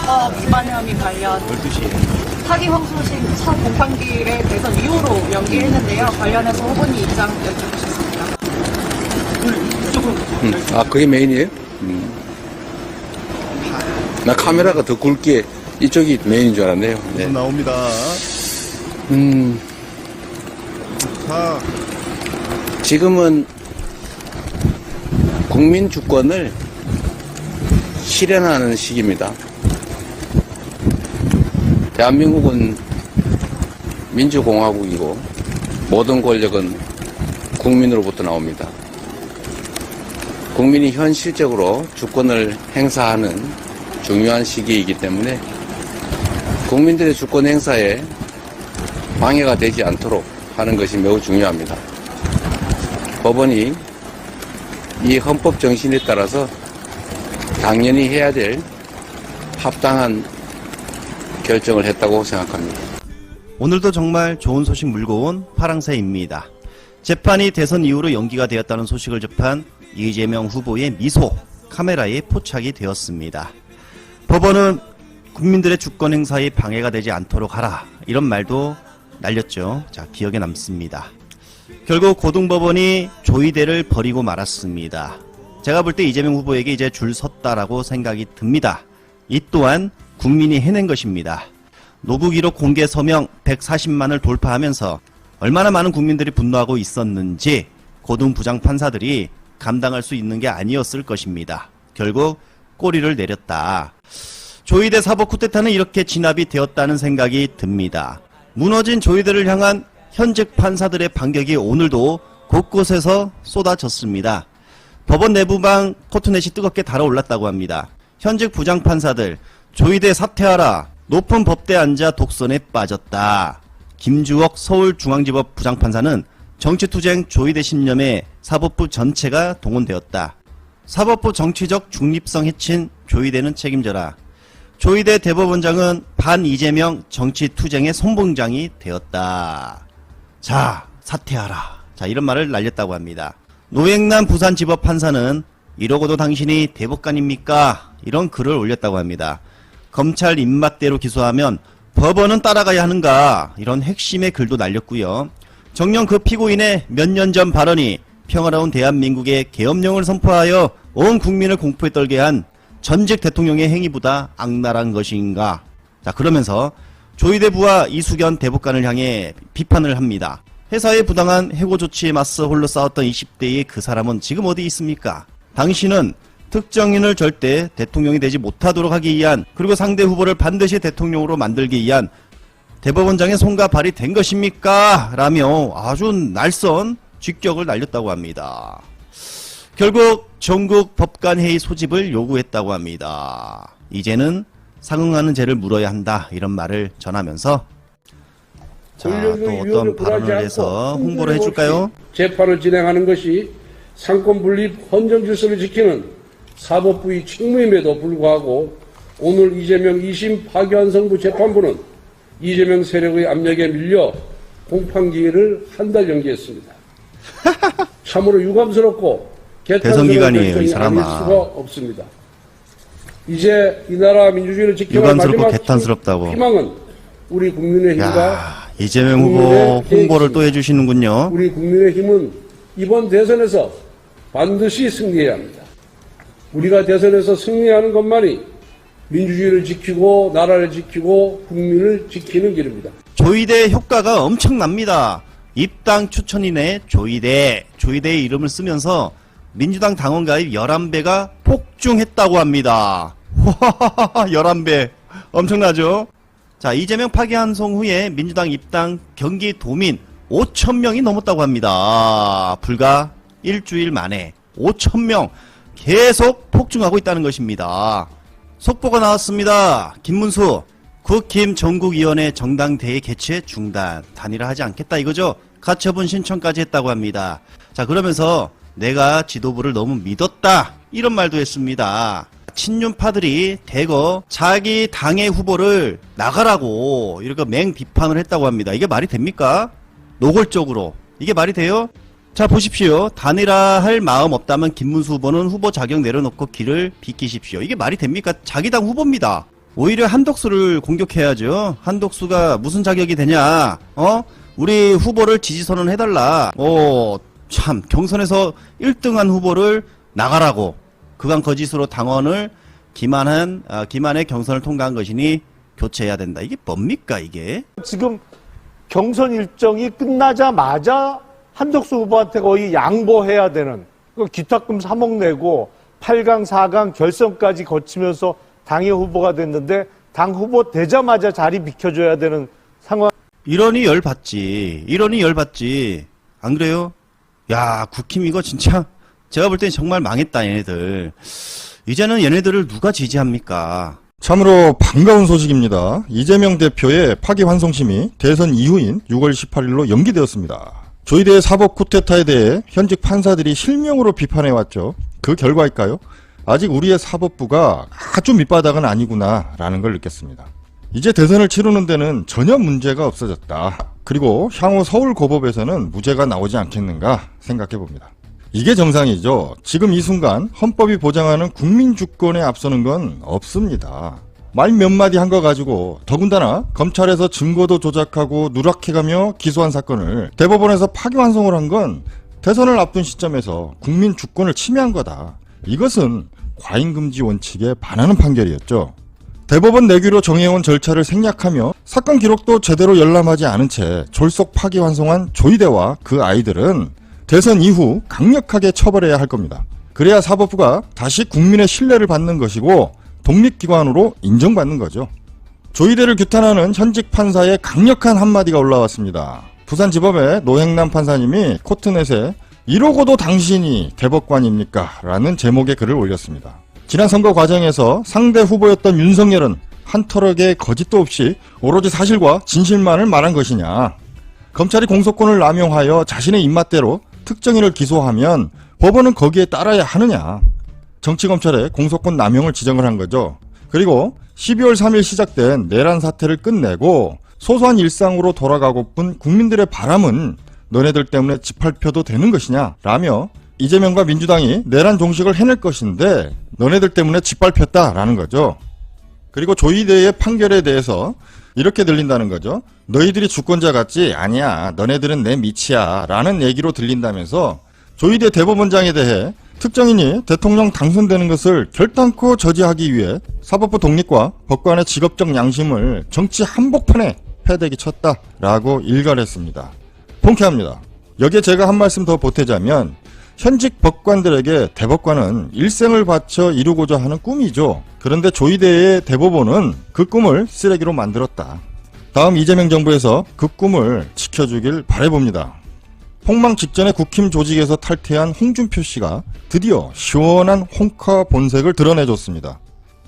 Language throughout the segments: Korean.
선거법 위반 혐의 관련 12시에. 사기 황소식 첫 공판기를 대선 이후로 연기했는데요. 관련해서 후보님 입장 여쭤보겠습니다. 아, 그게 메인이에요? 나 카메라가 더 굵게 이쪽이 메인인 줄 알았네요. 네. 나옵니다. 자, 지금은 국민 주권을 실현하는 시기입니다. 대한민국은 민주공화국이고 모든 권력은 국민으로부터 나옵니다. 국민이 현실적으로 주권을 행사하는 중요한 시기이기 때문에 국민들의 주권 행사에 방해가 되지 않도록 하는 것이 매우 중요합니다. 법원이 이 헌법 정신에 따라서 당연히 해야 될 합당한 결정을 했다고 생각합니다. 오늘도 정말 좋은 소식 물고 온 파랑새입니다. 재판이 대선 이후로 연기가 되었다는 소식을 접한 이재명 후보의 미소 카메라에 포착이 되었습니다. 법원은 국민들의 주권 행사에 방해가 되지 않도록 하라, 이런 말도 날렸죠. 자, 기억에 남습니다. 결국 고등법원이 조이대를 버리고 말았습니다. 제가 볼 때 이재명 후보에게 이제 줄 섰다라고 생각이 듭니다. 이 또한 국민이 해낸 것입니다. 노부 기록 공개 서명 140만을 돌파하면서 얼마나 많은 국민들이 분노하고 있었는지 고등 부장 판사들이 감당할 수 있는 게 아니었을 것입니다. 결국 꼬리를 내렸다. 조이대 사법 쿠데타는 이렇게 진압이 되었다는 생각이 듭니다. 무너진 조이대를 향한 현직 판사들의 반격이 오늘도 곳곳에서 쏟아졌습니다. 법원 내부방 코트넷이 뜨겁게 달아올랐다고 합니다. 현직 부장 판사들, 조이대 사퇴하라, 높은 법대에 앉아 독선에 빠졌다. 김주옥 서울중앙지법 부장판사는 정치투쟁 조이대 신념에 사법부 전체가 동원되었다. 사법부 정치적 중립성 해친 조이대는 책임져라. 조이대 대법원장은 반 이재명 정치투쟁의 선봉장이 되었다. 자, 사퇴하라. 자, 이런 말을 날렸다고 합니다. 노행남 부산지법 판사는 이러고도 당신이 대법관입니까? 이런 글을 올렸다고 합니다. 검찰 입맛대로 기소하면 법원은 따라가야 하는가? 이런 핵심의 글도 날렸고요. 정녕 그 피고인의 몇 년 전 발언이 평화로운 대한민국의 계엄령을 선포하여 온 국민을 공포에 떨게 한 전직 대통령의 행위보다 악랄한 것인가? 자, 그러면서 조이대 부와 이수견 대법관을 향해 비판을 합니다. 회사의 부당한 해고 조치에 맞서 홀로 싸웠던 20대의 그 사람은 지금 어디 있습니까? 당신은 특정인을 절대 대통령이 되지 못하도록 하기 위한, 그리고 상대 후보를 반드시 대통령으로 만들기 위한 대법원장의 손과 발이 된 것입니까? 라며 아주 날선 직격을 날렸다고 합니다. 결국 전국 법관회의 소집을 요구했다고 합니다. 이제는 상응하는 죄를 물어야 한다, 이런 말을 전하면서 자, 또 어떤 발언을 해서 홍보를 해줄까요? 재판을 진행하는 것이 상권 분립 헌정 질서를 지키는 사법부의 책무임에도 불구하고 오늘 이재명 2심 파기환송부 재판부는 이재명 세력의 압력에 밀려 공판기일을 한 달 연기했습니다. 참으로 유감스럽고 개탄스러운 결정이 아닐 수가 없습니다. 이제 이 나라 민주주의를 지켜갈 마지막 개탄스럽다고. 희망은 우리 국민의힘과 이재명 후보 홍보를 또 해주시는군요. 우리 국민의힘은 이번 대선에서 반드시 승리해야 합니다. 우리가 대선에서 승리하는 것만이 민주주의를 지키고 나라를 지키고 국민을 지키는 길입니다. 조이대 효과가 엄청납니다. 입당 추천인의 조이대의 이름을 쓰면서 민주당 당원 가입 11배가 폭증했다고 합니다. 11배. 엄청나죠? 자, 이재명 파기환송 후에 민주당 입당 경기도민 5,000명이 넘었다고 합니다. 불과 일주일 만에 5,000명 계속 폭증하고 있다는 것입니다. 속보가 나왔습니다. 김문수 국힘 전국위원회 정당대회 개최 중단, 단일화하지 않겠다 이거죠. 가처분 신청까지 했다고 합니다. 자, 그러면서 내가 지도부를 너무 믿었다, 이런 말도 했습니다. 친윤파들이 대거 자기 당의 후보를 나가라고 이렇게 맹 비판을 했다고 합니다. 이게 말이 됩니까? 노골적으로 이게 말이 돼요? 자, 보십시오. 단일화할 마음 없다면 김문수 후보는 후보 자격 내려놓고 길을 비키십시오. 이게 말이 됩니까? 자기 당 후보입니다. 오히려 한덕수를 공격해야죠. 한덕수가 무슨 자격이 되냐? 우리 후보를 지지선언 해달라. 참 경선에서 1등한 후보를 나가라고 그간 거짓으로 당원을 기만의 경선을 통과한 것이니 교체해야 된다. 이게 뭡니까 이게? 지금 경선 일정이 끝나자마자 한덕수 후보한테 거의 양보해야 되는 기탁금 3억 내고 8강, 4강 결선까지 거치면서 당의 후보가 됐는데 당 후보 되자마자 자리 비켜줘야 되는 상황. 이러니 열받지. 안 그래요? 야, 국힘 이거 진짜 제가 볼 땐 정말 망했다 얘네들. 이제는 얘네들을 누가 지지합니까? 참으로 반가운 소식입니다. 이재명 대표의 파기환송심이 대선 이후인 6월 18일로 연기되었습니다. 조희대의 사법 쿠데타에 대해 현직 판사들이 실명으로 비판해왔죠. 그 결과일까요? 아직 우리의 사법부가 아주 밑바닥은 아니구나 라는 걸 느꼈습니다. 이제 대선을 치르는 데는 전혀 문제가 없어졌다. 그리고 향후 서울고법에서는 무죄가 나오지 않겠는가 생각해봅니다. 이게 정상이죠. 지금 이 순간 헌법이 보장하는 국민주권에 앞서는 건 없습니다. 말 몇 마디 한 거 가지고 더군다나 검찰에서 증거도 조작하고 누락해가며 기소한 사건을 대법원에서 파기환송을 한 건 대선을 앞둔 시점에서 국민주권을 침해한 거다. 이것은 과잉금지 원칙에 반하는 판결이었죠. 대법원 내규로 정해온 절차를 생략하며 사건 기록도 제대로 열람하지 않은 채 졸속 파기환송한 조희대와 그 아이들은 대선 이후 강력하게 처벌해야 할 겁니다. 그래야 사법부가 다시 국민의 신뢰를 받는 것이고 독립기관으로 인정받는 거죠. 조희대를 규탄하는 현직 판사의 강력한 한마디가 올라왔습니다. 부산지법의 노행남 판사님이 코트넷에 이러고도 당신이 대법관입니까? 라는 제목의 글을 올렸습니다. 지난 선거 과정에서 상대 후보였던 윤석열은 한 털럭의 거짓도 없이 오로지 사실과 진실만을 말한 것이냐. 검찰이 공소권을 남용하여 자신의 입맛대로 특정인을 기소하면 법원은 거기에 따라야 하느냐. 정치검찰의 공소권 남용을 지적을 한 거죠. 그리고 12월 3일 시작된 내란 사태를 끝내고 소소한 일상으로 돌아가고픈 국민들의 바람은 너네들 때문에 집할펴도 되는 것이냐 라며 이재명과 민주당이 내란 종식을 해낼 것인데 너네들 때문에 짓밟혔다라는 거죠. 그리고 조희대의 판결에 대해서 이렇게 들린다는 거죠. 너희들이 주권자 같지? 아니야. 너네들은 내 밑이야. 라는 얘기로 들린다면서 조희대 대법원장에 대해 특정인이 대통령 당선되는 것을 결단코 저지하기 위해 사법부 독립과 법관의 직업적 양심을 정치 한복판에 패대기 쳤다라고 일갈했습니다. 통쾌합니다. 여기에 제가 한 말씀 더 보태자면 현직 법관들에게 대법관은 일생을 바쳐 이루고자 하는 꿈이죠. 그런데 조희대의 대법원은 그 꿈을 쓰레기로 만들었다. 다음 이재명 정부에서 그 꿈을 지켜주길 바라봅니다. 폭망 직전에 국힘 조직에서 탈퇴한 홍준표 씨가 드디어 시원한 홍카 본색을 드러내줬습니다.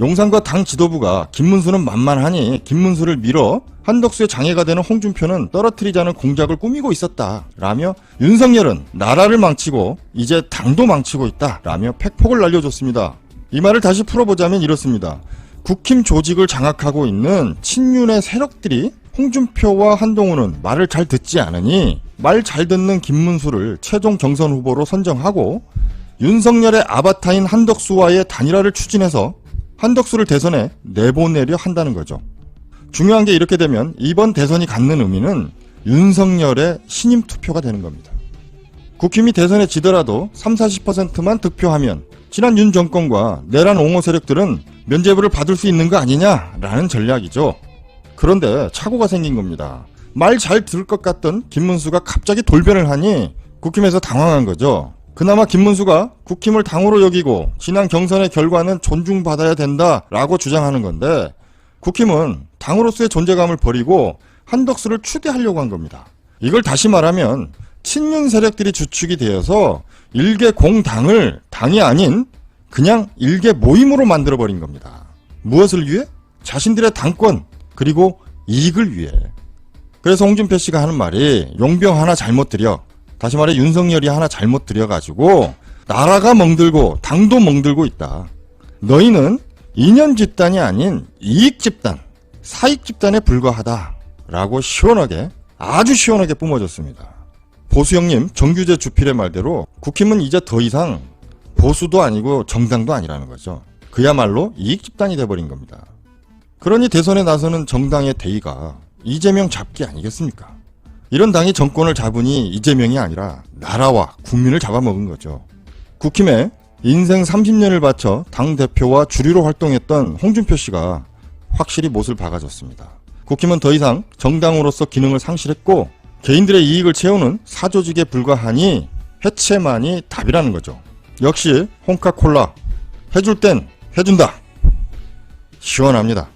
용산과 당 지도부가 김문수는 만만하니 김문수를 밀어 한덕수의 장애가 되는 홍준표는 떨어뜨리자는 공작을 꾸미고 있었다 라며 윤석열은 나라를 망치고 이제 당도 망치고 있다 라며 팩폭을 날려줬습니다. 이 말을 다시 풀어보자면 이렇습니다. 국힘 조직을 장악하고 있는 친윤의 세력들이 홍준표와 한동훈은 말을 잘 듣지 않으니 말 잘 듣는 김문수를 최종 경선 후보로 선정하고 윤석열의 아바타인 한덕수와의 단일화를 추진해서 한덕수를 대선에 내보내려 한다는 거죠. 중요한 게 이렇게 되면 이번 대선이 갖는 의미는 윤석열의 신임 투표가 되는 겁니다. 국힘이 대선에 지더라도 30-40%만 득표하면 지난 윤 정권과 내란 옹호 세력들은 면죄부를 받을 수 있는 거 아니냐라는 전략이죠. 그런데 착오가 생긴 겁니다. 말 잘 들을 것 같던 김문수가 갑자기 돌변을 하니 국힘에서 당황한 거죠. 그나마 김문수가 국힘을 당으로 여기고 지난 경선의 결과는 존중받아야 된다라고 주장하는 건데 국힘은 당으로서의 존재감을 버리고 한덕수를 추대하려고 한 겁니다. 이걸 다시 말하면 친윤 세력들이 주축이 되어서 일개 공당을 당이 아닌 그냥 일개 모임으로 만들어버린 겁니다. 무엇을 위해? 자신들의 당권 그리고 이익을 위해. 그래서 홍준표 씨가 하는 말이 용병 하나 잘못 들여, 다시 말해 윤석열이 하나 잘못 들여가지고 나라가 멍들고 당도 멍들고 있다. 너희는 이념 집단이 아닌 이익 집단, 사익 집단에 불과하다 라고 시원하게, 아주 시원하게 뿜어줬습니다. 보수 형님 정규재 주필의 말대로 국힘은 이제 더 이상 보수도 아니고 정당도 아니라는 거죠. 그야말로 이익 집단이 돼버린 겁니다. 그러니 대선에 나서는 정당의 대의가 이재명 잡기 아니겠습니까? 이런 당이 정권을 잡으니 이재명이 아니라 나라와 국민을 잡아먹은 거죠. 국힘에 인생 30년을 바쳐 당대표와 주류로 활동했던 홍준표 씨가 확실히 못을 박아줬습니다. 국힘은 더 이상 정당으로서 기능을 상실했고 개인들의 이익을 채우는 사조직에 불과하니 해체만이 답이라는 거죠. 역시 홍카콜라 해줄 땐 해준다. 시원합니다.